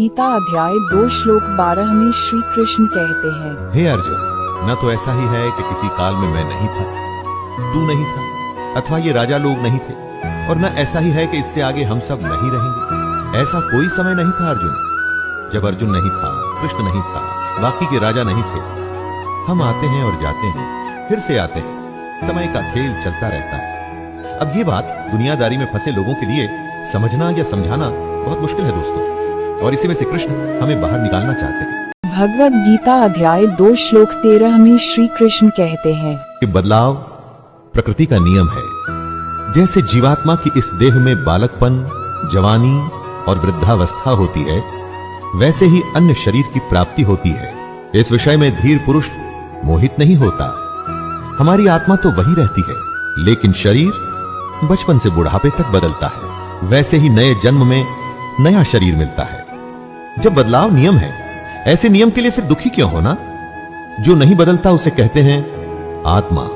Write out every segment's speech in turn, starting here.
गीता अध्याय 2 श्लोक 12 में श्री कृष्ण कहते हैं, हे अर्जुन, न तो ऐसा ही है कि किसी काल में मैं नहीं था, तू नहीं था, अथवा ये राजा लोग नहीं थे, और न ऐसा ही है कि इससे आगे हम सब नहीं रहेंगे। ऐसा कोई समय नहीं था अर्जुन, जब अर्जुन नहीं था, कृष्ण नहीं था, बाकी के राजा नहीं थे। हम आते हैं और जाते हैं, फिर से आते हैं, समय का खेल चलता रहता है। अब ये बात दुनियादारी में फंसे लोगों के लिए समझना या समझाना बहुत मुश्किल है दोस्तों, और इसी में से कृष्ण हमें बाहर निकालना चाहते हैं। भगवद गीता अध्याय 2 श्लोक 13 में श्री कृष्ण कहते हैं कि बदलाव प्रकृति का नियम है। जैसे जीवात्मा की इस देह में बालकपन, जवानी और वृद्धावस्था होती है, वैसे ही अन्य शरीर की प्राप्ति होती है। इस विषय में धीर पुरुष मोहित नहीं होता। हमारी आत्मा तो वही रहती है, लेकिन शरीर बचपन से बुढ़ापे तक बदलता है। वैसे ही नए जन्म में नया शरीर मिलता है। जब बदलाव नियम है, ऐसे नियम के लिए फिर दुखी क्यों होना? जो नहीं बदलता उसे कहते हैं आत्मा।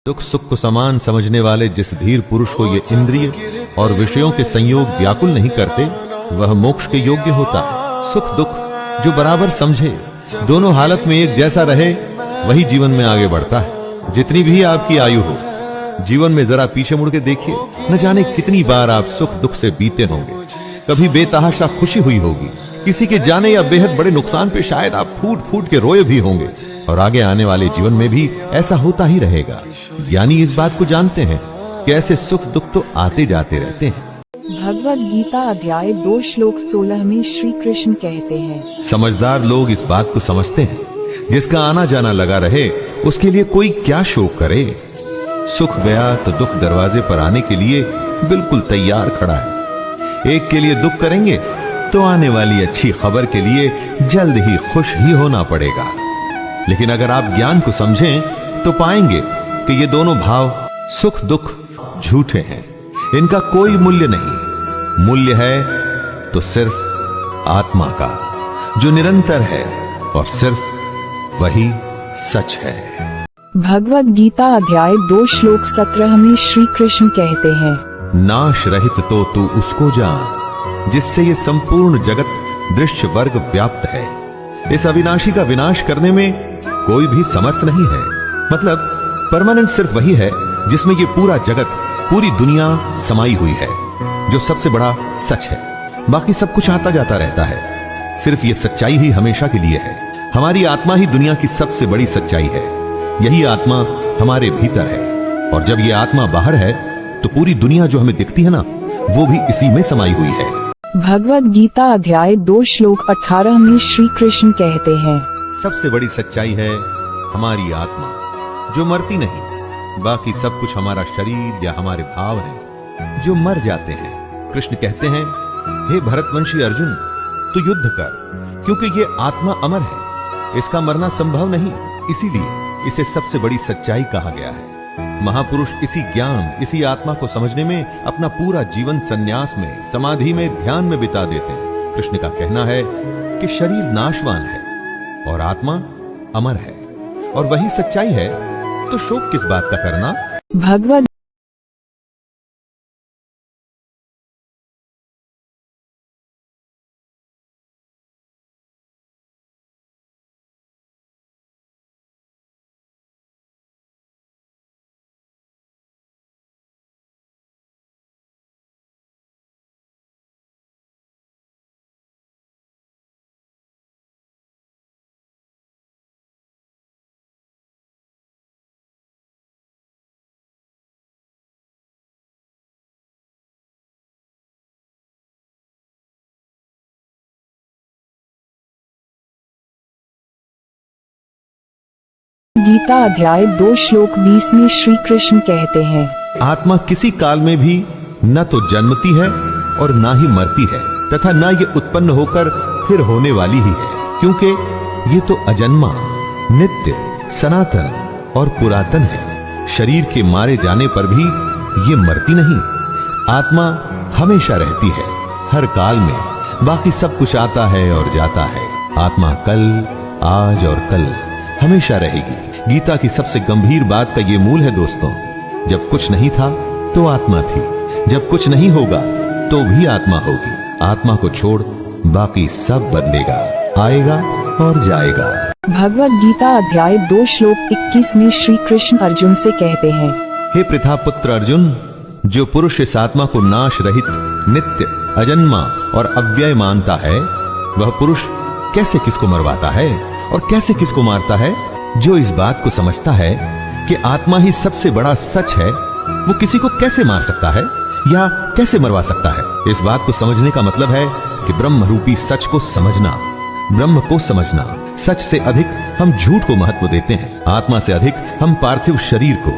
दुख सुख को समान समझने वाले जिस धीर पुरुष को ये इंद्रिय और विषयों के संयोग व्याकुल नहीं करते, वह मोक्ष के योग्य होता है। सुख दुख जो बराबर समझे, दोनों हालत में एक जैसा रहे, वही जीवन में आगे बढ़ता है। जितनी भी आपकी आयु हो, जीवन में जरा पीछे मुड़ के देखिए, न जाने कितनी बार आप सुख दुख से बीते होंगे। कभी बेतहाशा खुशी हुई होगी, किसी के जाने या बेहद बड़े नुकसान पे शायद आप फूट फूट के रोए भी होंगे, और आगे आने वाले जीवन में भी ऐसा होता ही रहेगा। ज्ञानी इस बात को जानते हैं कि ऐसे सुख दुख तो आते जाते रहते हैं। भगवद गीता अध्याय 2 श्लोक 16 में श्री कृष्ण कहते हैं, समझदार लोग इस बात को समझते हैं, जिसका आना जाना लगा रहे उसके लिए कोई क्या शोक करे। सुख गया तो दुख दरवाजे पर आने के लिए बिल्कुल तैयार खड़ा है। एक के लिए दुख करेंगे तो आने वाली अच्छी खबर के लिए जल्द ही खुश ही होना पड़ेगा। लेकिन अगर आप ज्ञान को समझें तो पाएंगे कि ये दोनों भाव सुख दुख झूठे हैं। इनका कोई मूल्य नहीं। मूल्य है तो सिर्फ आत्मा का, जो निरंतर है, और सिर्फ वही सच है। भगवद गीता अध्याय 2 श्लोक 17 में श्री कृष्ण कहते हैं, नाश रहित तो तू उसको जान, जिससे ये संपूर्ण जगत दृश्य वर्ग व्याप्त है। इस अविनाशी का विनाश करने में कोई भी समर्थ नहीं है। मतलब परमानेंट सिर्फ वही है जिसमें ये पूरा जगत, पूरी दुनिया समाई हुई है, जो सबसे बड़ा सच है। बाकी सब कुछ आता जाता रहता है। सिर्फ ये सच्चाई ही हमेशा के लिए है। हमारी आत्मा ही दुनिया की सबसे बड़ी सच्चाई है। यही आत्मा हमारे भीतर है, और जब ये आत्मा बाहर है तो पूरी दुनिया जो हमें दिखती है ना, वो भी इसी में समाई हुई है। भगवद गीता अध्याय 2 श्लोक 18 में श्री कृष्ण कहते हैं, सबसे बड़ी सच्चाई है हमारी आत्मा, जो मरती नहीं। बाकी सब कुछ हमारा शरीर या हमारे भाव हैं, जो मर जाते हैं। कृष्ण कहते हैं, हे भरतवंशी अर्जुन, तू युद्ध कर, क्योंकि ये आत्मा अमर है, इसका मरना संभव नहीं। इसीलिए इसे सबसे बड़ी सच्चाई कहा गया है। महापुरुष इसी ज्ञान, इसी आत्मा को समझने में अपना पूरा जीवन संन्यास में, समाधि में, ध्यान में बिता देते हैं। कृष्ण का कहना है कि शरीर नाशवान है और आत्मा अमर है, और वही सच्चाई है, तो शोक किस बात का करना। भगवद गीता अध्याय 2 श्लोक 20 में श्री कृष्ण कहते हैं, आत्मा किसी काल में भी न तो जन्मती है और ना ही मरती है तथा न ये उत्पन्न होकर फिर होने वाली ही है, क्योंकि ये तो अजन्मा, नित्य, सनातन और पुरातन है। शरीर के मारे जाने पर भी ये मरती नहीं। आत्मा हमेशा रहती है, हर काल में। बाकी सब कुछ आता है और जाता है। आत्मा कल, आज और कल हमेशा रहेगी। गीता की सबसे गंभीर बात का ये मूल है दोस्तों, जब कुछ नहीं था तो आत्मा थी, जब कुछ नहीं होगा तो भी आत्मा होगी। आत्मा को छोड़ बाकी सब बदलेगा, आएगा और जाएगा। भगवद गीता अध्याय 2 श्लोक 21 में श्री कृष्ण अर्जुन से कहते हैं, हे प्रथापुत्र अर्जुन, जो पुरुष इस आत्मा को नाश रहित, नित्य, अजन्मा और अव्यय मानता है, वह पुरुष कैसे किसको मरवाता है और कैसे किसको मारता है? जो इस बात को समझता है कि आत्मा ही सबसे बड़ा सच है, वो किसी को कैसे मार सकता है या कैसे मरवा सकता है? इस बात को समझने का मतलब है कि ब्रह्म रूपी सच को समझना, ब्रह्म को समझना। सच से अधिक हम झूठ को महत्व देते हैं, आत्मा से अधिक हम पार्थिव शरीर को।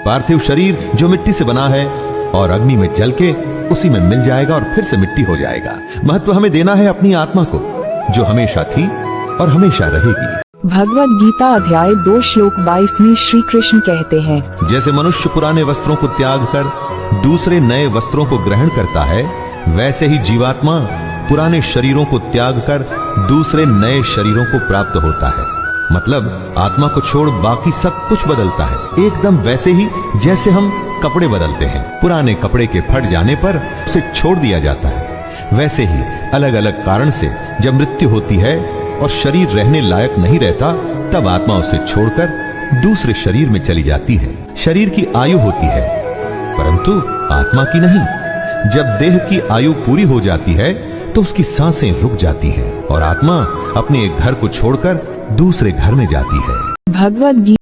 पार्थिव शरीर जो मिट्टी से बना है और अग्नि में जल के उसी में मिल जाएगा और फिर से मिट्टी हो जाएगा। महत्व हमें देना है अपनी आत्मा को, जो हमेशा थी और हमेशा रहेगी। भगवद गीता अध्याय 2 श्लोक 22 में श्री कृष्ण कहते हैं, जैसे मनुष्य पुराने वस्त्रों को त्याग कर दूसरे नए वस्त्रों को ग्रहण करता है, वैसे ही जीवात्मा पुराने शरीरों को त्याग कर दूसरे नए शरीरों को प्राप्त होता है। मतलब आत्मा को छोड़ बाकी सब कुछ बदलता है, एकदम वैसे ही जैसे हम कपड़े बदलते हैं। पुराने कपड़े के फट जाने पर उसे छोड़ दिया जाता है, वैसे ही अलग अलग कारण से जब मृत्यु होती है और शरीर रहने लायक नहीं रहता, तब आत्मा उसे छोड़कर दूसरे शरीर में चली जाती है। शरीर की आयु होती है, परंतु आत्मा की नहीं। जब देह की आयु पूरी हो जाती है तो उसकी सांसें रुक जाती हैं और आत्मा अपने एक घर को छोड़कर दूसरे घर में जाती है। भगवद गीता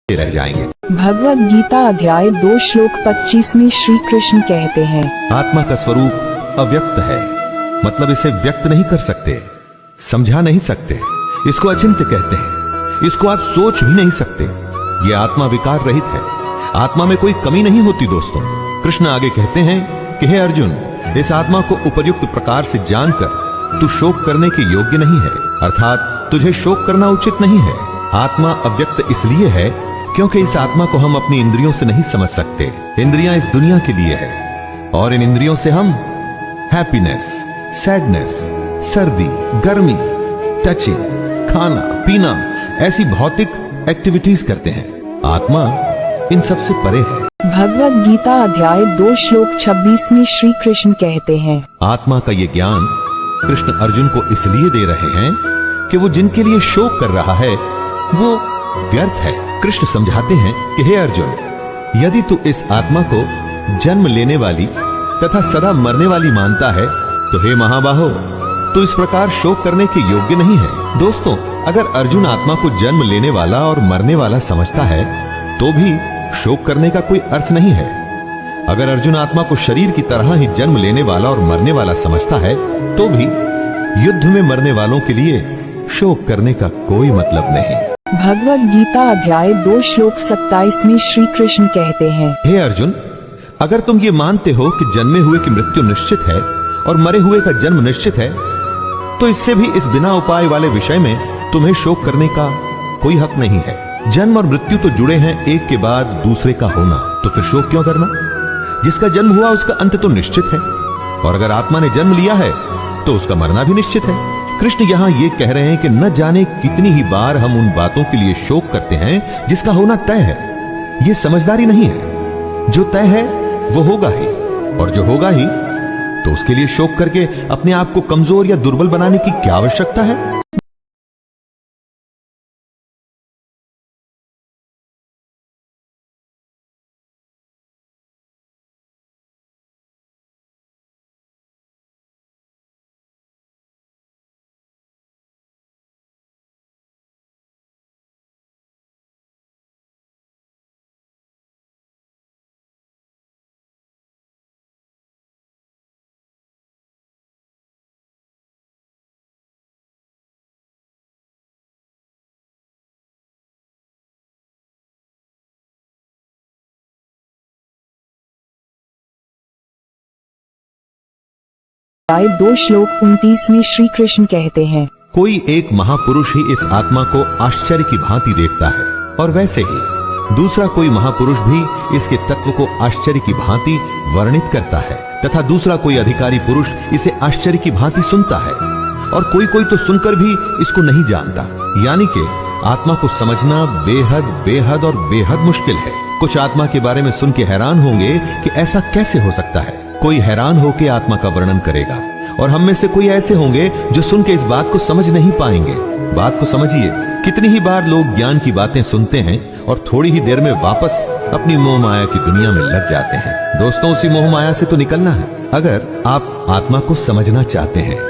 रह जाएंगे। भगवद गीता अध्याय 2 श्लोक 25 में श्री कृष्ण कहते हैं, आत्मा का स्वरूप अव्यक्त है, मतलब इसे व्यक्त नहीं कर सकते, समझा नहीं सकते। इसको अचिंत्य कहते हैं, इसको आप सोच भी नहीं सकते। ये आत्मा विकार रहित है, आत्मा में कोई कमी नहीं होती दोस्तों। कृष्ण आगे कहते हैं कि हे अर्जुन, इस आत्मा को उपयुक्त प्रकार से जानकर तू शोक करने के योग्य नहीं है, अर्थात तुझे शोक करना उचित नहीं है। आत्मा अव्यक्त इसलिए है क्योंकि इस आत्मा को हम अपनी इंद्रियों से नहीं समझ सकते। इंद्रियां इस दुनिया के लिए है और इन इंद्रियों से हम हैप्पीनेस, सैडनेस, सर्दी, गर्मी, टचिंग, खाना पीना, ऐसी भौतिक एक्टिविटीज करते हैं। आत्मा इन सब से परे है। भगवद गीता अध्याय 2 श्लोक 26 में श्री कृष्ण कहते हैं, आत्मा का ये ज्ञान कृष्ण अर्जुन को इसलिए दे रहे हैं कि वो जिनके लिए शोक कर रहा है वो व्यर्थ है। कृष्ण समझाते हैं कि हे अर्जुन, यदि तू इस आत्मा को जन्म लेने वाली तथा सदा मरने वाली मानता है तो हे महाबाहो, तू इस प्रकार शोक करने के योग्य नहीं है। दोस्तों, अगर अर्जुन आत्मा को जन्म लेने वाला और मरने वाला समझता है तो भी शोक करने का कोई अर्थ नहीं है। अगर अर्जुन आत्मा को शरीर की तरह ही जन्म लेने वाला और मरने वाला समझता है तो भी युद्ध में मरने वालों के लिए शोक करने का कोई मतलब नहीं। भगवद गीता अध्याय 2 श्लोक 27 में श्री कृष्ण कहते हैं, हे अर्जुन, अगर तुम ये मानते हो कि जन्मे हुए की मृत्यु निश्चित है और मरे हुए का जन्म निश्चित है, तो इससे भी इस बिना उपाय वाले विषय में तुम्हें शोक करने का कोई हक नहीं है। जन्म और मृत्यु तो जुड़े हैं एक के बाद दूसरे का होना, तो फिर शोक क्यों करना? जिसका जन्म हुआ उसका अंत तो निश्चित है, और अगर आत्मा ने जन्म लिया है तो उसका मरना भी निश्चित है। कृष्ण यहाँ ये कह रहे हैं कि न जाने कितनी ही बार हम उन बातों के लिए शोक करते हैं जिसका होना तय है। ये समझदारी नहीं है। जो तय है वो होगा ही, और जो होगा ही तो उसके लिए शोक करके अपने आप को कमजोर या दुर्बल बनाने की क्या आवश्यकता है? अध्याय 2 श्लोक 29 में श्री कृष्ण कहते हैं, कोई एक महापुरुष ही इस आत्मा को आश्चर्य की भांति देखता है, और वैसे ही दूसरा कोई महापुरुष भी इसके तत्व को आश्चर्य की भांति वर्णित करता है, तथा दूसरा कोई अधिकारी पुरुष इसे आश्चर्य की भांति सुनता है, और कोई कोई तो सुनकर भी इसको नहीं जानता। यानी कि आत्मा को समझना बेहद बेहद और बेहद मुश्किल है। कुछ आत्मा के बारे में सुन के हैरान होंगे कि ऐसा कैसे हो सकता है। कोई हैरान होकर आत्मा का वर्णन करेगा, और हम में से कोई ऐसे होंगे जो सुन के इस बात को समझ नहीं पाएंगे। बात को समझिए, कितनी ही बार लोग ज्ञान की बातें सुनते हैं और थोड़ी ही देर में वापस अपनी मोह माया की दुनिया में लग जाते हैं। दोस्तों, उसी मोह माया से तो निकलना है अगर आप आत्मा को समझना चाहते हैं।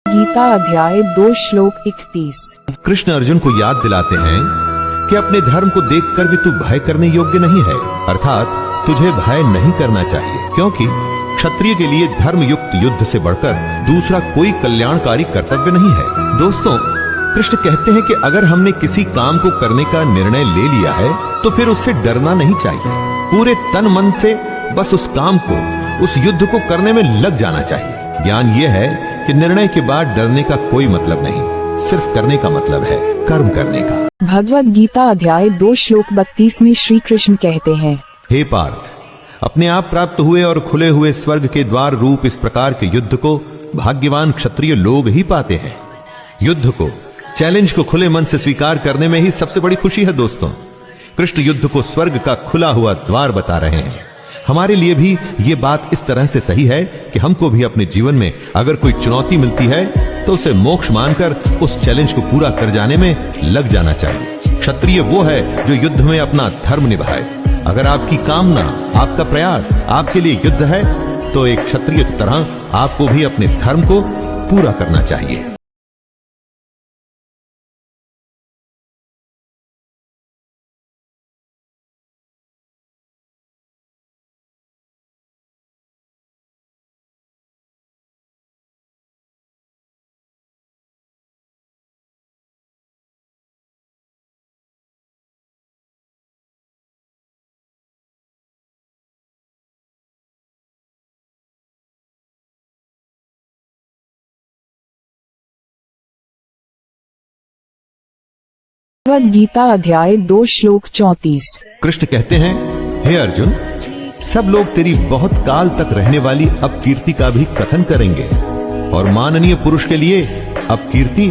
गीता अध्याय 2 श्लोक 31। कृष्ण अर्जुन को याद दिलाते हैं कि अपने धर्म को देखकर भी तू भय करने योग्य नहीं है, अर्थात तुझे भय नहीं करना चाहिए, क्योंकि क्षत्रिय के लिए धर्म युक्त युद्ध से बढ़कर दूसरा कोई कल्याणकारी कर्तव्य नहीं है। दोस्तों, कृष्ण कहते हैं कि अगर हमने किसी काम को करने का निर्णय ले लिया है तो फिर उससे डरना नहीं चाहिए। पूरे तन मन से बस उस काम को, उस युद्ध को करने में लग जाना चाहिए। ज्ञान यह है कि निर्णय के बाद डरने का कोई मतलब नहीं, सिर्फ करने का मतलब है कर्म करने का। भगवद गीता अध्याय 2 श्लोक 32 में श्री कृष्ण कहते हैं, हे पार्थ, अपने आप प्राप्त हुए और खुले हुए स्वर्ग के द्वार रूप इस प्रकार के युद्ध को भाग्यवान क्षत्रिय लोग ही पाते हैं। युद्ध को, चैलेंज को खुले मन से स्वीकार करने में ही सबसे बड़ी खुशी है। दोस्तों, कृष्ण युद्ध को स्वर्ग का खुला हुआ द्वार बता रहे हैं। हमारे लिए भी ये बात इस तरह से सही है कि हमको भी अपने जीवन में अगर कोई चुनौती मिलती है तो उसे मोक्ष मानकर उस चैलेंज को पूरा कर जाने में लग जाना चाहिए। क्षत्रिय वो है जो युद्ध में अपना धर्म निभाए। अगर आपकी कामना, आपका प्रयास आपके लिए युद्ध है तो एक क्षत्रिय की तरह आपको भी अपने धर्म को पूरा करना चाहिए। भगवद गीता अध्याय 2 श्लोक 34। कृष्ण कहते हैं, हे अर्जुन, सब लोग तेरी बहुत काल तक रहने वाली अपकीर्ति का भी कथन करेंगे, और माननीय पुरुष के लिए अपकीर्ति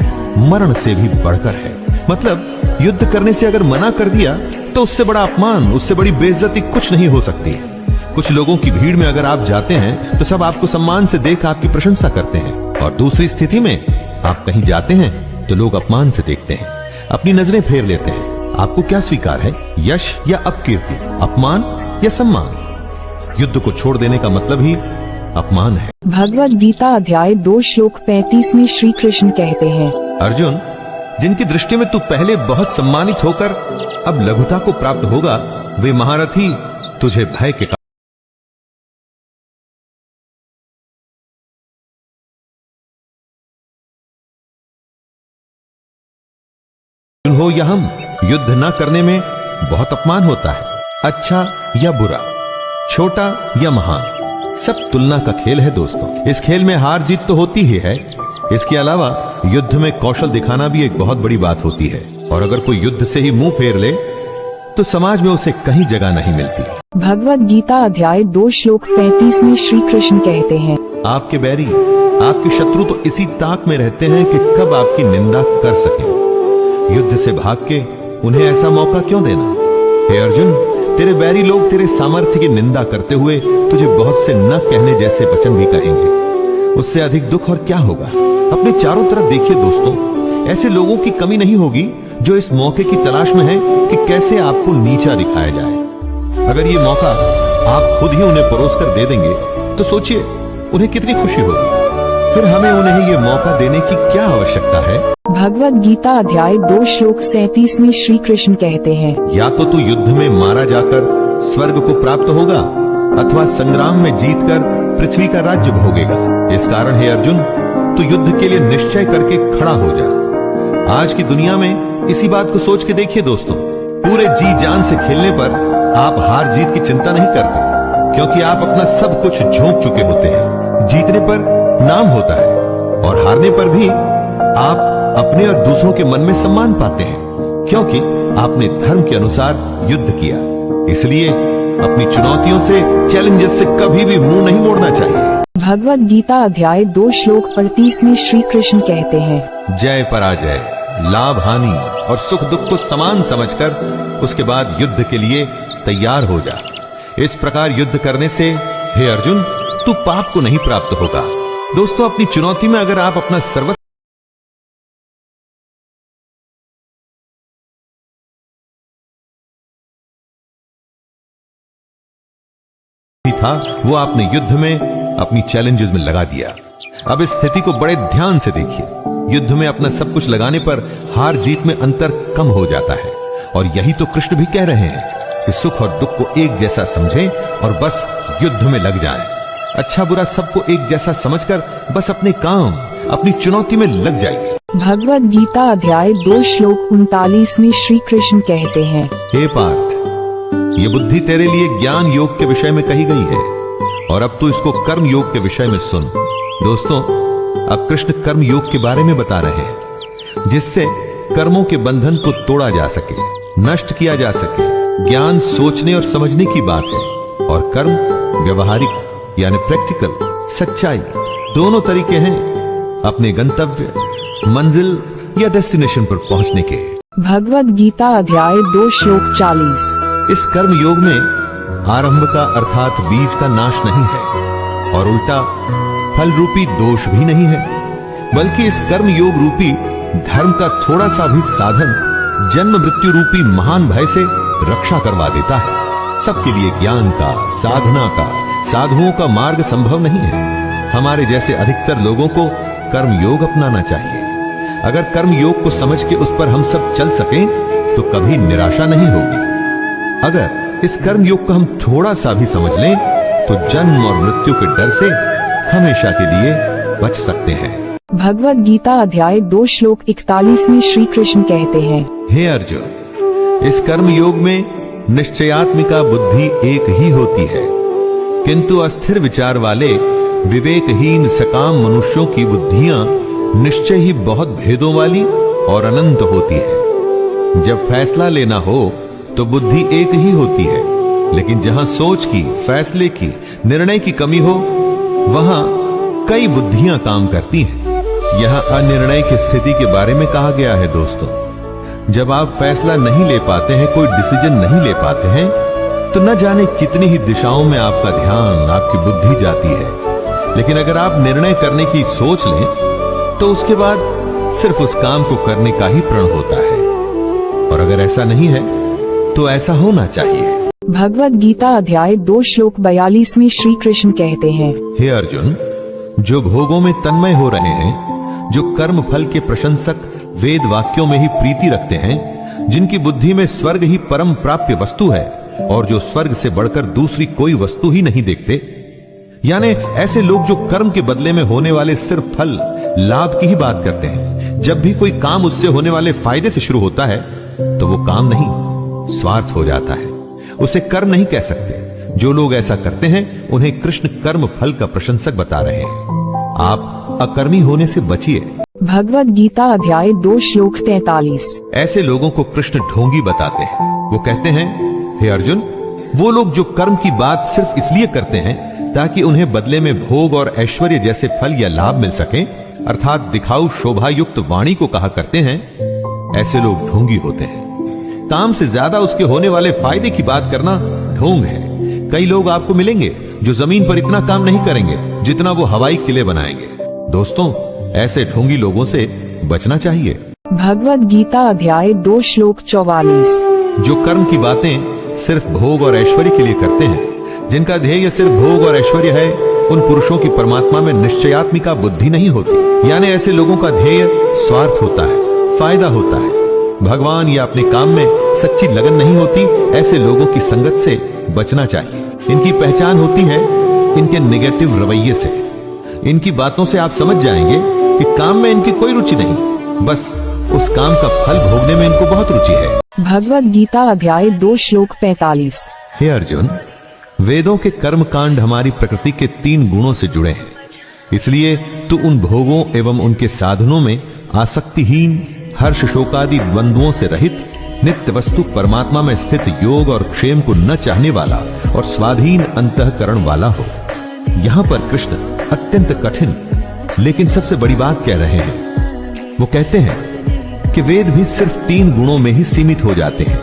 मरण से भी बढ़कर है। मतलब युद्ध करने से अगर मना कर दिया तो उससे बड़ा अपमान, उससे बड़ी बेइज्जती कुछ नहीं हो सकती है। कुछ लोगों की भीड़ में अगर आप जाते हैं तो सब आपको सम्मान से देख आपकी प्रशंसा करते हैं, और दूसरी स्थिति में आप कहीं जाते हैं तो लोग अपमान से देखते हैं, अपनी नजरें फेर लेते हैं। आपको क्या स्वीकार है, यश या अपकीर्ति, अपमान या सम्मान? युद्ध को छोड़ देने का मतलब ही अपमान है। भगवद गीता अध्याय 2 श्लोक 35 में श्री कृष्ण कहते हैं, अर्जुन, जिनकी दृष्टि में तू पहले बहुत सम्मानित होकर अब लघुता को प्राप्त होगा, वे महारथी तुझे भय के हो या हम, युद्ध न करने में बहुत अपमान होता है। अच्छा या बुरा, छोटा या महान, सब तुलना का खेल है दोस्तों। इस खेल में हार जीत तो होती ही है, इसके अलावा युद्ध में कौशल दिखाना भी एक बहुत बड़ी बात होती है। और अगर कोई युद्ध से ही मुंह फेर ले तो समाज में उसे कहीं जगह नहीं मिलती। भगवद गीता अध्याय 2 श्लोक 35 में श्री कृष्ण कहते हैं, आपके बैरी, आपके शत्रु तो इसी ताक में रहते हैं कि कब आपकी निंदा कर सके। युद्ध से भाग के उन्हें ऐसा मौका क्यों देना? हे अर्जुन, तेरे बैरी लोग तेरे सामर्थ्य की निंदा करते हुए तुझे बहुत से न कहने जैसे वचन भी कहेंगे। उससे अधिक दुख और क्या होगा? अपने चारों तरफ देखिए दोस्तों, ऐसे लोगों की कमी नहीं होगी जो इस मौके की तलाश में है कि कैसे आपको नीचा दिखाया जाए। अगर ये मौका आप खुद ही उन्हें परोस कर दे देंगे तो सोचिए उन्हें कितनी खुशी होगी। फिर हमें उन्हें ये मौका देने की क्या आवश्यकता है? भगवद गीता अध्याय 2 श्लोक 37 में श्री कृष्ण कहते हैं, या तो तू युद्ध में मारा जाकर स्वर्ग को प्राप्त होगा अथवा संग्राम में जीतकर पृथ्वी का राज्य भोगेगा। इस कारण हे अर्जुन, तू युद्ध के लिए निश्चय करके खड़ा हो जा। आज की दुनिया में इसी बात को सोच के देखिए दोस्तों, पूरे जी जान से खेलने पर आप हार जीत की चिंता नहीं करते, क्योंकि आप अपना सब कुछ झोंक चुके होते हैं। जीतने पर नाम होता है और हारने पर भी आप अपने और दूसरों के मन में सम्मान पाते हैं, क्योंकि आपने धर्म के अनुसार युद्ध किया। इसलिए अपनी चुनौतियों से, चैलेंजेस से कभी भी मुंह नहीं मोड़ना चाहिए। भगवद गीता अध्याय 2 श्लोक 38 में श्री कृष्ण कहते हैं, जय पराजय, लाभ हानि और सुख दुख को समान समझकर उसके बाद युद्ध के लिए तैयार हो जा। इस प्रकार युद्ध करने से हे अर्जुन, तू पाप को नहीं प्राप्त होगा। दोस्तों, अपनी चुनौती में अगर आप अपना सर्वस्व था, वो आपने युद्ध में अपनी चैलेंजेस में लगा दिया। अब इस स्थिति को बड़े ध्यान से देखिए। युद्ध में अपना सब कुछ लगाने पर हार जीत में अंतर कम हो जाता है, और यही तो कृष्ण भी कह रहे हैं कि सुख और दुख को एक जैसा समझें और बस युद्ध में लग जाएं। अच्छा बुरा सबको एक जैसा समझकर बस अपने काम, अपनी चुनौती में लग जाइए। भगवद गीता अध्याय 2 श्लोक 39 में श्री कृष्ण कहते हैं, हे पार्थ, ये बुद्धि तेरे लिए ज्ञान योग के विषय में कही गई है, और अब तू इसको कर्म योग के विषय में सुन। दोस्तों, अब कृष्ण कर्म योग के बारे में बता रहे हैं, जिससे कर्मों के बंधन को तोड़ा जा सके, नष्ट किया जा सके। ज्ञान सोचने और समझने की बात है, और कर्म व्यवहारिक यानी प्रैक्टिकल, सच्चाई, दोनों तरीके हैं अपने गंतव्य, मंजिल या डेस्टिनेशन पर पहुंचने के। भगवद गीता अध्याय 2 श्लोक 40। इस कर्म योग में आरंभ का अर्थात बीज का नाश नहीं है, और उल्टा फल रूपी दोष भी नहीं है, बल्कि इस कर्म योग रूपी धर्म का थोड़ा सा भी साधन जन्म मृत्यु रूपी महान भय से रक्षा करवा देता है। सबके लिए ज्ञान का, साधना का, साधुओं का मार्ग संभव नहीं है। हमारे जैसे अधिकतर लोगों को कर्म योग अपनाना चाहिए। अगर कर्म योग को समझ के उस पर हम सब चल सकें तो कभी निराशा नहीं होगी। अगर इस कर्म योग को हम थोड़ा सा भी समझ लें तो जन्म और मृत्यु के डर से हमेशा के लिए बच सकते हैं। भगवद गीता अध्याय 2 श्लोक 41 में श्री कृष्ण कहते हैं, हे अर्जुन, इस कर्म योग में निश्चयात्मिका बुद्धि एक ही होती है, किंतु अस्थिर विचार वाले विवेकहीन सकाम मनुष्यों की बुद्धियां निश्चय ही बहुत भेदों वाली और अनंत होती है। जब फैसला लेना हो तो बुद्धि एक ही होती है, लेकिन जहां सोच की, फैसले की, निर्णय की कमी हो वहां कई बुद्धियां काम करती हैं। यहां अनिर्णय की स्थिति के बारे में कहा गया है दोस्तों। जब आप फैसला नहीं ले पाते हैं, कोई डिसीजन नहीं ले पाते हैं, तो न जाने कितनी ही दिशाओं में आपका ध्यान, आपकी बुद्धि जाती है। लेकिन अगर आप निर्णय करने की सोच लें, तो उसके बाद सिर्फ उस काम को करने का ही प्रण होता है। और अगर ऐसा नहीं है तो ऐसा होना चाहिए। भगवद गीता अध्याय 2 श्लोक 42 में श्री कृष्ण कहते हैं, हे अर्जुन, जो भोगों में तन्मय हो रहे हैं, जो कर्म फल के प्रशंसक वेद वाक्यों में ही प्रीति रखते हैं, जिनकी बुद्धि में स्वर्ग ही परम प्राप्य वस्तु है और जो स्वर्ग से बढ़कर दूसरी कोई वस्तु ही नहीं देखते, यानी ऐसे लोग जो कर्म के बदले में होने वाले सिर्फ फल लाभ की ही बात करते हैं। जब भी कोई काम उससे होने वाले फायदे से शुरू होता है तो वो काम नहीं, स्वार्थ हो जाता है, उसे कर्म नहीं कह सकते। जो लोग ऐसा करते हैं उन्हें कृष्ण कर्म फल का प्रशंसक बता रहे हैं। आप अकर्मी होने से बचिए। भगवद गीता अध्याय 2 श्लोक 43। ऐसे लोगों को कृष्ण ढोंगी बताते हैं। वो कहते हैं, हे अर्जुन, वो लोग जो कर्म की बात सिर्फ इसलिए करते हैं ताकि उन्हें बदले में भोग और ऐश्वर्य जैसे फल या लाभ मिल सके, अर्थात दिखाऊ शोभा युक्त वाणी को कहा करते हैं, ऐसे लोग ढोंगी होते हैं। काम से ज्यादा उसके होने वाले फायदे की बात करना ढोंग है। कई लोग आपको मिलेंगे जो जमीन पर इतना काम नहीं करेंगे जितना वो हवाई किले बनाएंगे। दोस्तों, ऐसे ढोंगी लोगों से बचना चाहिए। भगवद गीता अध्याय 2 श्लोक 44। जो कर्म की बातें सिर्फ भोग और ऐश्वर्य के लिए करते हैं, जिनका ध्येय सिर्फ भोग और ऐश्वर्य है, उन पुरुषों की परमात्मा में निश्चयात्मिका बुद्धि नहीं होती। यानी ऐसे लोगों का ध्येय स्वार्थ होता है, फायदा होता है, भगवान या अपने काम में सच्ची लगन नहीं होती। ऐसे लोगों की संगत से बचना चाहिए। इनकी पहचान होती है इनके नेगेटिव रवैये से। इनकी बातों से आप समझ जाएंगे कि काम में इनकी कोई रुचि नहीं, बस उस काम का फल भोगने में इनको बहुत रुचि है। भगवद गीता अध्याय 2 श्लोक 45। हे अर्जुन, वेदों के कर्म कांड हमारी प्रकृति के 3 गुणों से जुड़े हैं। इसलिए तू उन भोगों एवं उनके साधनों में आसक्तिहीन, हर्ष शोकादि द्वंद्वों से रहित, नित्य वस्तु परमात्मा में स्थित योग और क्षेम को न चाहने वाला और स्वाधीन अंतःकरण वाला हो। यहाँ पर कृष्ण अत्यंत कठिन लेकिन सबसे बड़ी बात कह रहे हैं। वो कहते हैं कि वेद भी सिर्फ 3 गुणों में ही सीमित हो जाते हैं,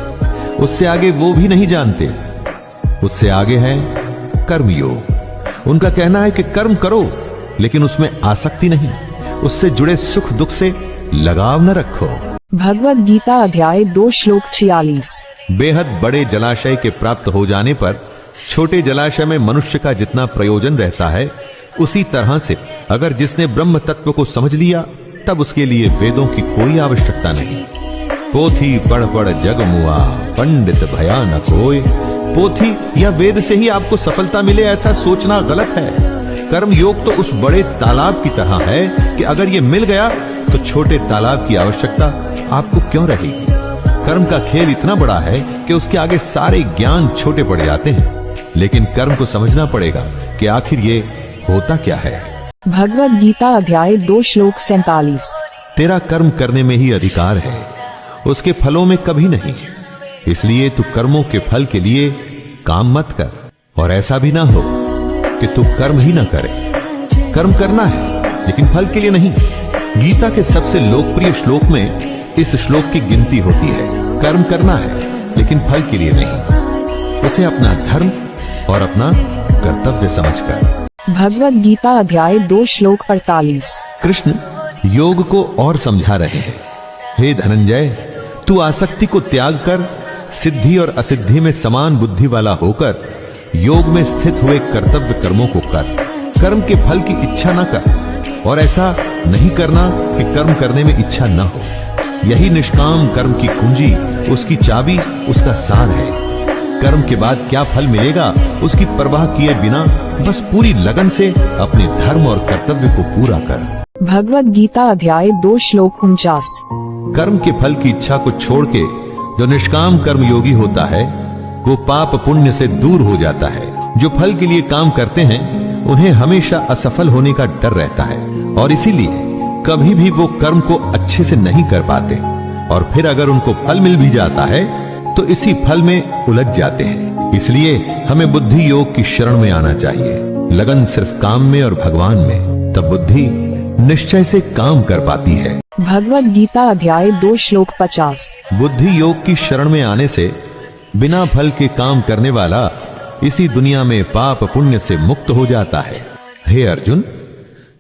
उससे आगे वो भी नहीं जानते। उससे आगे है कर्मयोग। उनका कहना है कि कर्म करो लेकिन उसमें आसक्ति नहीं, उससे जुड़े सुख दुख से लगाव न रखो। भगवद गीता अध्याय 2 श्लोक 46। बेहद बड़े जलाशय के प्राप्त हो जाने पर छोटे जलाशय में मनुष्य का जितना प्रयोजन रहता है, उसी तरह से अगर जिसने ब्रह्म तत्व को समझ लिया, तब उसके लिए वेदों की कोई आवश्यकता नहीं। पोथी पढ़ पढ़ जग मुआ, पंडित भया न कोय। पोथी या वेद से ही आपको सफलता मिले, ऐसा सोचना गलत है। कर्म योग तो उस बड़े तालाब की तरह है कि अगर ये मिल गया तो छोटे तालाब की आवश्यकता आपको क्यों रहेगी। कर्म का खेल इतना बड़ा है कि उसके आगे सारे ज्ञान छोटे पड़ जाते हैं। लेकिन कर्म को समझना पड़ेगा कि आखिर ये होता क्या है। भगवद गीता अध्याय 2 श्लोक 47। तेरा कर्म करने में ही अधिकार है, उसके फलों में कभी नहीं। इसलिए तू कर्मों के फल के लिए काम मत कर, और ऐसा भी ना हो कि तू कर्म ही ना करे। कर्म करना है लेकिन फल के लिए नहीं। गीता के सबसे लोकप्रिय श्लोक में इस श्लोक की गिनती होती है। कर्म करना है लेकिन फल के लिए नहीं, उसे अपना धर्म और अपना कर्तव्य समझकर। भगवद गीता अध्याय 2 श्लोक 48। कृष्ण योग को और समझा रहे हैं। हे धनंजय, तू आसक्ति को त्याग कर सिद्धि और असिद्धि में समान बुद्धि वाला होकर योग में स्थित हुए कर्तव्य कर्मों को कर। कर्म के फल की इच्छा न कर, और ऐसा नहीं करना कि कर्म करने में इच्छा न हो। यही निष्काम कर्म की कुंजी, उसकी चाबी, उसका सार है। कर्म के बाद क्या फल मिलेगा उसकी परवाह किए बिना बस पूरी लगन से अपने धर्म और कर्तव्य को पूरा कर। भगवद गीता अध्याय 2 श्लोक 49। कर्म के फल की इच्छा को छोड़ के जो निष्काम कर्म योगी होता है, वो पाप पुण्य से दूर हो जाता है। जो फल के लिए काम करते हैं उन्हें हमेशा असफल होने का डर रहता है, और इसीलिए कभी भी वो कर्म को अच्छे से नहीं कर पाते, और फिर अगर उनको फल मिल भी जाता है तो इसी फल में उलझ जाते हैं। इसलिए हमें बुद्धि योग की शरण में आना चाहिए। लगन सिर्फ काम में और भगवान में, तब बुद्धि निश्चय से काम कर पाती है। भगवद गीता अध्याय 2 श्लोक 50। बुद्धि योग की शरण में आने से बिना फल के काम करने वाला इसी दुनिया में पाप पुण्य से मुक्त हो जाता है। हे अर्जुन,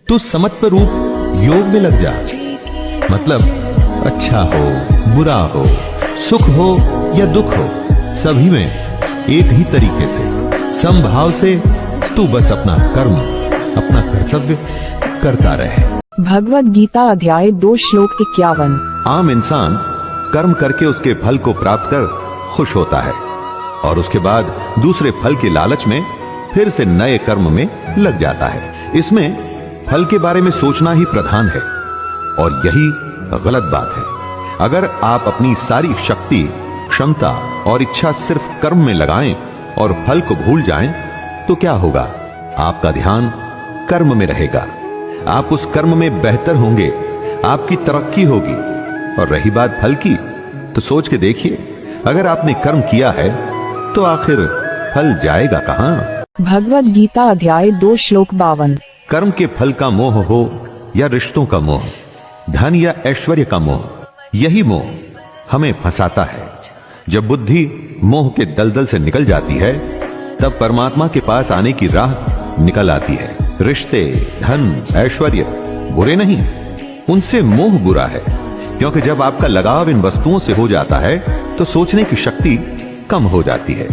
तू समत्व रूप योग में लग जा। मतलब अच्छा हो बुरा हो, सुख हो या दुख हो, सभी में एक ही तरीके से समभाव से तू बस अपना कर्म, अपना कर्तव्य करता रहे। भगवद गीता अध्याय 2 श्लोक 51। आम इंसान कर्म करके उसके फल को प्राप्त कर खुश होता है और उसके बाद दूसरे फल के लालच में फिर से नए कर्म में लग जाता है। इसमें फल के बारे में सोचना ही प्रधान है और यही गलत बात है। अगर आप अपनी सारी शक्ति, क्षमता और इच्छा सिर्फ कर्म में लगाएं और फल को भूल जाएं, तो क्या होगा? आपका ध्यान कर्म में रहेगा, आप उस कर्म में बेहतर होंगे, आपकी तरक्की होगी। और रही बात फल की, तो सोच के देखिए, अगर आपने कर्म किया है तो आखिर फल जाएगा कहां? भगवद गीता अध्याय 2 श्लोक 52। कर्म के फल का मोह हो या रिश्तों का मोह, धन या ऐश्वर्य का मोह, यही मोह हमें फंसाता है। जब बुद्धि मोह के दलदल से निकल जाती है, तब परमात्मा के पास आने की राह निकल आती है। रिश्ते, धन, ऐश्वर्य बुरे नहीं, उनसे मोह बुरा है, क्योंकि जब आपका लगाव इन वस्तुओं से हो जाता है तो सोचने की शक्ति कम हो जाती है,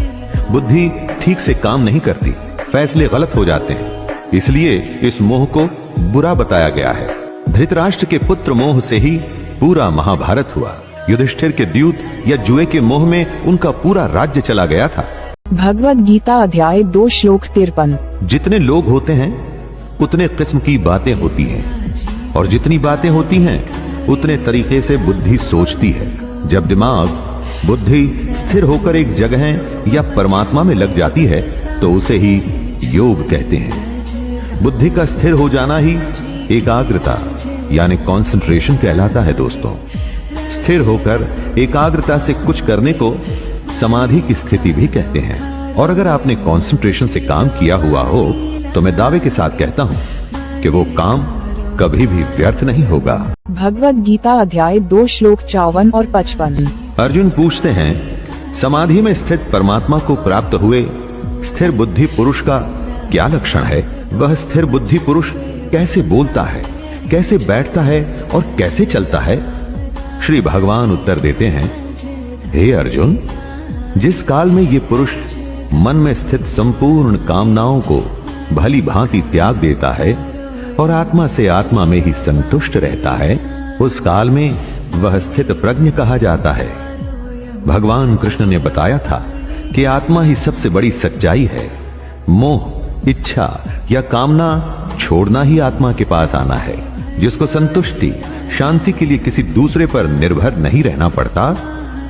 बुद्धि ठीक से काम नहीं करती, फैसले गलत हो जाते हैं। इसलिए इस मोह को बुरा बताया गया है। धृतराष्ट्र के पुत्र मोह से ही पूरा महाभारत हुआ। युधिष्ठिर के द्यूत या जुए के मोह में उनका पूरा राज्य चला गया था। भगवद गीता अध्याय 2 श्लोक 53। जितने लोग होते हैं उतने किस्म की बातें होती हैं, और जितनी बातें होती हैं उतने तरीके से बुद्धि सोचती है। जब दिमाग, बुद्धि स्थिर होकर एक जगह या परमात्मा में लग जाती है तो उसे ही योग कहते हैं। बुद्धि का स्थिर हो जाना ही एकाग्रता यानी कंसंट्रेशन कहलाता है। दोस्तों, स्थिर होकर एकाग्रता से कुछ करने को समाधि की स्थिति भी कहते हैं। और अगर आपने कंसंट्रेशन से काम किया हुआ हो तो मैं दावे के साथ कहता हूं कि वो काम कभी भी व्यर्थ नहीं होगा। भगवद गीता अध्याय 2 श्लोक 54 और 55। अर्जुन पूछते हैं, समाधि में स्थित परमात्मा को प्राप्त हुए स्थिर बुद्धि पुरुष का क्या लक्षण है? वह स्थिर बुद्धि पुरुष कैसे बोलता है, कैसे बैठता है और कैसे चलता है? श्री भगवान उत्तर देते हैं, हे अर्जुन, जिस काल में ये पुरुष मन में स्थित संपूर्ण कामनाओं को भली भांति त्याग देता है और आत्मा से आत्मा में ही संतुष्ट रहता है, उस काल में वह स्थित प्रज्ञ कहा जाता है। भगवान कृष्ण ने बताया था कि आत्मा ही सबसे बड़ी सच्चाई है। मोह, इच्छा या कामना छोड़ना ही आत्मा के पास आना है। जिसको संतुष्टि, शांति के लिए किसी दूसरे पर निर्भर नहीं रहना पड़ता,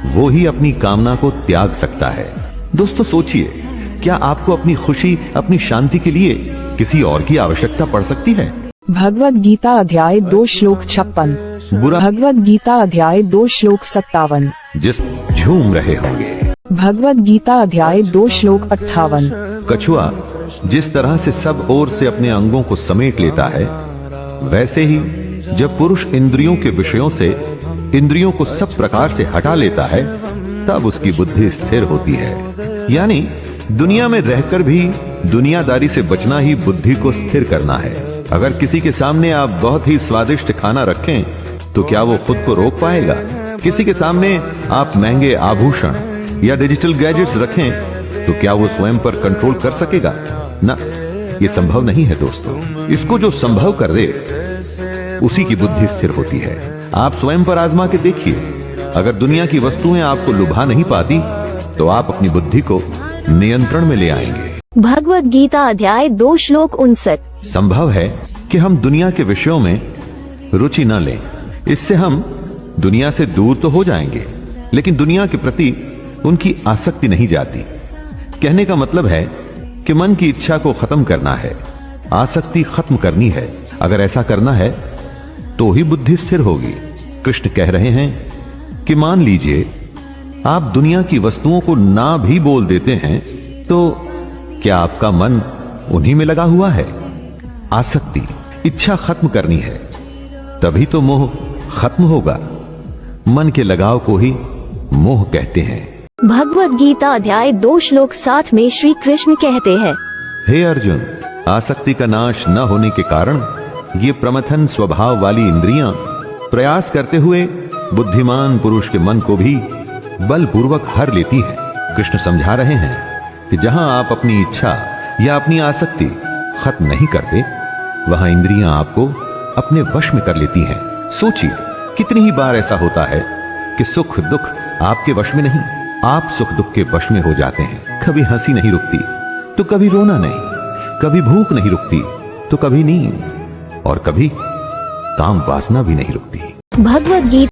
वो ही अपनी कामना को त्याग सकता है। दोस्तों सोचिए, क्या आपको अपनी खुशी, अपनी शांति के लिए किसी और की आवश्यकता पड़ सकती है? भगवद गीता अध्याय 2 श्लोक 56। भगवद गीता अध्याय 2 श्लोक 57। जिस झूम रहे होंगे। भगवद गीता अध्याय 2 श्लोक 58। कछुआ जिस तरह से सब ओर से अपने अंगों को समेट लेता है, वैसे ही जब पुरुष इंद्रियों के विषयों से इंद्रियों को सब प्रकार से हटा लेता है, तब उसकी बुद्धि स्थिर होती है। यानी दुनिया में रहकर भी दुनियादारी से बचना ही बुद्धि को स्थिर करना है। अगर किसी के सामने आप बहुत ही स्वादिष्ट खाना रखें तो क्या वो खुद को रोक पाएगा? किसी के सामने आप महंगे आभूषण या डिजिटल गैजेट्स रखें तो क्या वो स्वयं पर कंट्रोल कर सकेगा? ना, ये संभव नहीं है दोस्तों। इसको जो संभव कर दे उसी की बुद्धि स्थिर होती है। आप स्वयं पर आजमा के देखिए, अगर दुनिया की वस्तुएं आपको लुभा नहीं पाती तो आप अपनी बुद्धि को नियंत्रण में ले आएंगे। भगवद गीता अध्याय 2 श्लोक 59। संभव है कि हम दुनिया के विषयों में रुचि न लें, इससे हम दुनिया से दूर तो हो जाएंगे, लेकिन दुनिया के प्रति उनकी आसक्ति नहीं जाती। कहने का मतलब है कि मन की इच्छा को खत्म करना है, आसक्ति खत्म करनी है। अगर ऐसा करना है तो ही बुद्धि स्थिर होगी। कृष्ण कह रहे हैं कि मान लीजिए आप दुनिया की वस्तुओं को ना भी बोल देते हैं, तो क्या आपका मन उन्हीं में लगा हुआ है? आसक्ति, इच्छा खत्म करनी है, तभी तो मोह खत्म होगा। मन के लगाव को ही मोह कहते हैं। भगवद गीता अध्याय 2 श्लोक 60 में श्री कृष्ण कहते हैं, हे अर्जुन, आसक्ति का नाश न होने के कारण ये प्रमथन स्वभाव वाली इंद्रियां प्रयास करते हुए बुद्धिमान पुरुष के मन को भी बलपूर्वक हर लेती हैं। कृष्ण समझा रहे हैं कि जहां आप अपनी इच्छा या अपनी आसक्ति खत्म नहीं करते, वहां इंद्रियां आपको अपने वश में कर लेती हैं। सोचिए, कितनी ही बार ऐसा होता है कि सुख दुख आपके वश में नहीं, आप सुख दुख के वश में हो जाते हैं। कभी हंसी नहीं रुकती तो कभी रोना नहीं, कभी भूख नहीं रुकती तो कभी नींद, और कभी काम वासना भी नहीं रुकती। भगवद गीता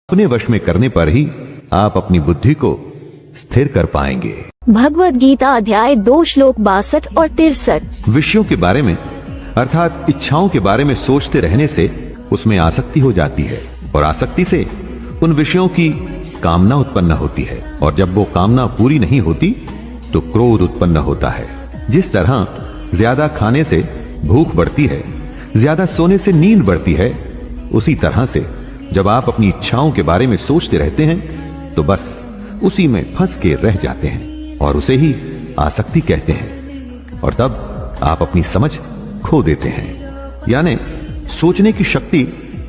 अपने वश में करने पर ही आप अपनी बुद्धि को स्थिर कर पाएंगे। भगवद गीता अध्याय 2 श्लोक 62 और 63। विषयों के बारे में अर्थात इच्छाओं के बारे में सोचते रहने से उसमें आसक्ति हो जाती है, और आसक्ति से उन विषयों की कामना उत्पन्न होती है, और जब वो कामना पूरी नहीं होती तो क्रोध उत्पन्न होता है। जिस तरह ज्यादा खाने से भूख बढ़ती है, ज्यादा सोने से नींद बढ़ती है, उसी तरह से जब आप अपनी इच्छाओं के बारे में सोचते रहते हैं तो बस उसी में फंस के रह जाते हैं, और उसे ही आसक्ति कहते हैं। और तब आप अपनी समझ खो देते हैं, यानी सोचने की शक्ति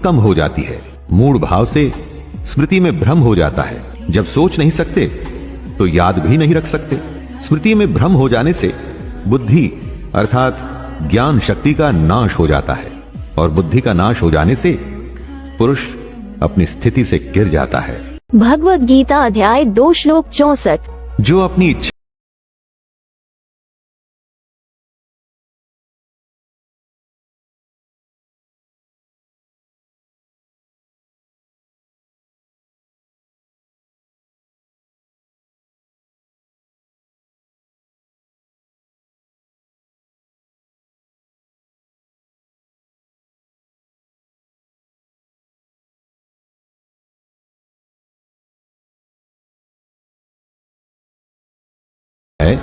कम हो जाती है। मूड भाव से स्मृति में भ्रम हो जाता है। जब सोच नहीं सकते तो याद भी नहीं रख सकते। स्मृति में भ्रम हो जाने से बुद्धि अर्थात ज्ञान शक्ति का नाश हो जाता है, और बुद्धि का नाश हो जाने से पुरुष अपनी स्थिति से गिर जाता है। भगवद गीता अध्याय 2 श्लोक 64। जो अपनी इच्छा है,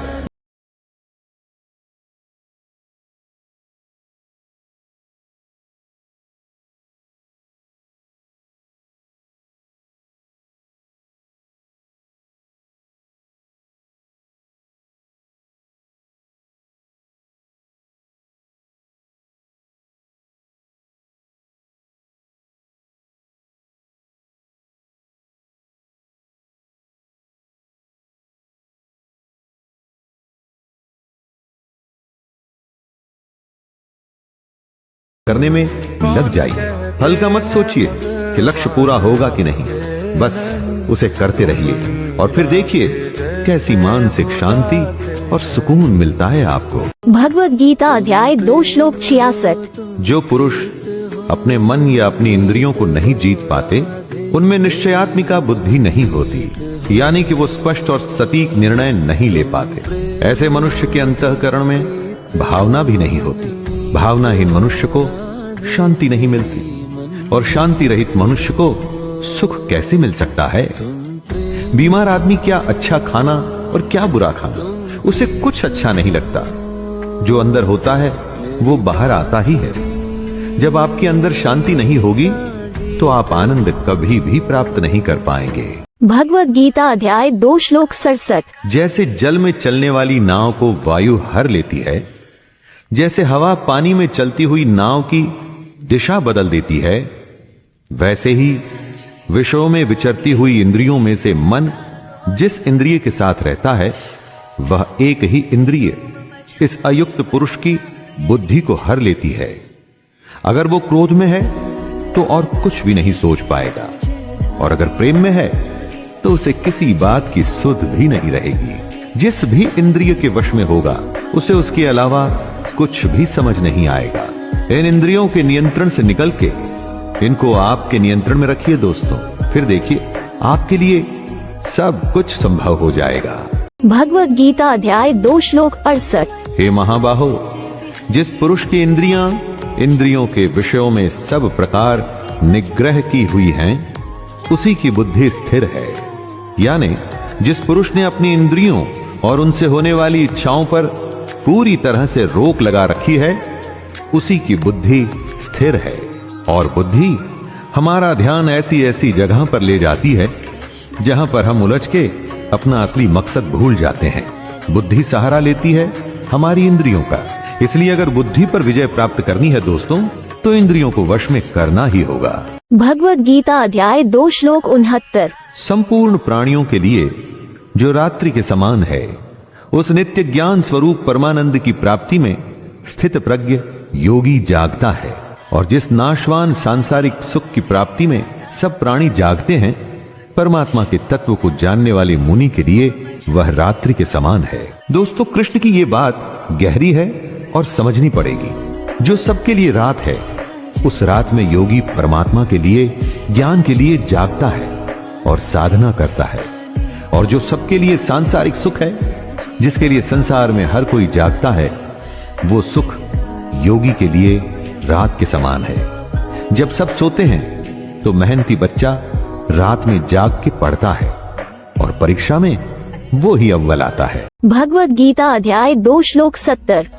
करने में लग जाइए। हल्का मत सोचिए कि लक्ष्य पूरा होगा कि नहीं, बस उसे करते रहिए और फिर देखिए कैसी मानसिक शांति और सुकून मिलता है आपको। भगवद गीता अध्याय 2 श्लोक 66। जो पुरुष अपने मन या अपनी इंद्रियों को नहीं जीत पाते, उनमें निश्चयात्मिका बुद्धि नहीं होती, यानी कि वो स्पष्ट और सटीक निर्णय नहीं ले पाते। ऐसे मनुष्य के अंतःकरण में भावना भी नहीं होती। भावनाहीन मनुष्य को शांति नहीं मिलती, और शांति रहित मनुष्य को सुख कैसे मिल सकता है। बीमार आदमी क्या अच्छा खाना और क्या बुरा खाना, उसे कुछ अच्छा नहीं लगता। जो अंदर होता है वो बाहर आता ही है। जब आपके अंदर शांति नहीं होगी तो आप आनंद कभी भी प्राप्त नहीं कर पाएंगे। भगवद गीता अध्याय 2 श्लोक 67। जैसे जल में चलने वाली नाव को वायु हर लेती है, जैसे हवा पानी में चलती हुई नाव की दिशा बदल देती है, वैसे ही विषयों में विचरती हुई इंद्रियों में से मन जिस इंद्रिय के साथ रहता है, वह एक ही इंद्रिय इस अयुक्त पुरुष की बुद्धि को हर लेती है। अगर वो क्रोध में है तो और कुछ भी नहीं सोच पाएगा, और अगर प्रेम में है तो उसे किसी बात की सुध भी नहीं रहेगी। जिस भी इंद्रिय के वश में होगा, उसे उसके अलावा कुछ भी समझ नहीं आएगा। इन इंद्रियों के नियंत्रण से निकल के इनको आपके नियंत्रण में रखिए दोस्तों, फिर देखिए आपके लिए सब कुछ संभव हो जाएगा। भगवत गीता अध्याय 2 श्लोक 68। हे महाबाहो, जिस पुरुष की इंद्रियां इंद्रियों के विषयों में सब प्रकार निग्रह की हुई हैं, उसी की बुद्धि स्थिर है। यानी जिस पुरुष ने अपनी इंद्रियों और उनसे होने वाली इच्छाओं पर पूरी तरह से रोक लगा रखी है, उसी की बुद्धि स्थिर है। और बुद्धि हमारा ध्यान ऐसी ऐसी जगह पर ले जाती है जहां पर हम उलझ के अपना असली मकसद भूल जाते हैं। बुद्धि सहारा लेती है हमारी इंद्रियों का। इसलिए अगर बुद्धि पर विजय प्राप्त करनी है दोस्तों, तो इंद्रियों को वश में करना ही होगा। भगवत गीता अध्याय 2 श्लोक 69। संपूर्ण प्राणियों के लिए जो रात्रि के समान है, उस नित्य ज्ञान स्वरूप परमानंद की प्राप्ति में स्थित प्रज्ञ योगी जागता है। और जिस नाशवान सांसारिक सुख की प्राप्ति में सब प्राणी जागते हैं, परमात्मा के तत्व को जानने वाले मुनि के लिए वह रात्रि के समान है। दोस्तों, कृष्ण की ये बात गहरी है और समझनी पड़ेगी। जो सबके लिए रात है, उस रात में योगी परमात्मा के लिए, ज्ञान के लिए जागता है और साधना करता है। और जो सबके लिए सांसारिक सुख है, जिसके लिए संसार में हर कोई जागता है, वो सुख योगी के लिए रात के समान है। जब सब सोते हैं तो मेहनती बच्चा रात में जाग के पढ़ता है और परीक्षा में वो ही अव्वल आता है। भगवत गीता अध्याय 2 श्लोक 70।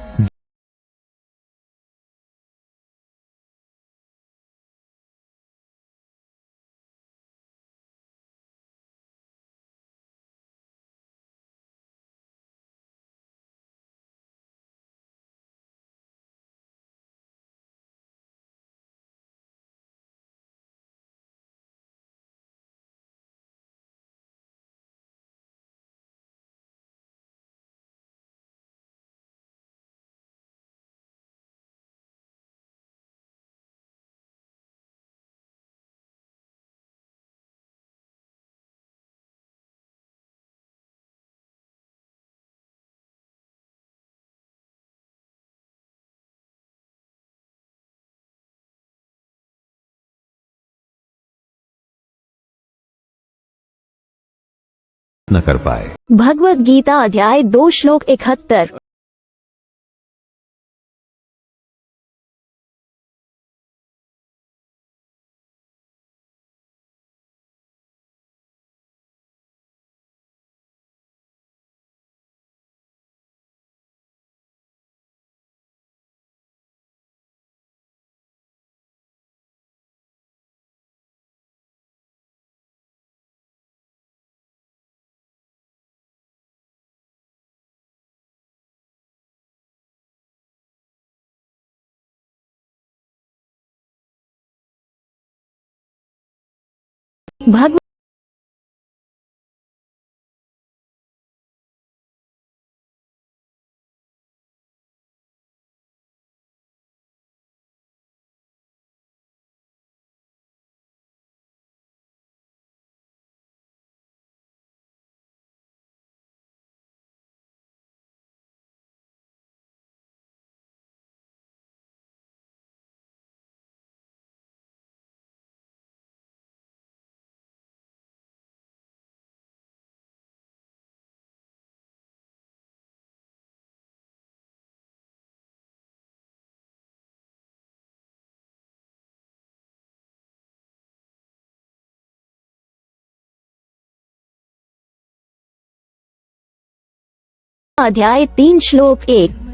न कर पाए। भगवत गीता अध्याय 2 श्लोक 71। भगवत अध्याय 3 श्लोक 1।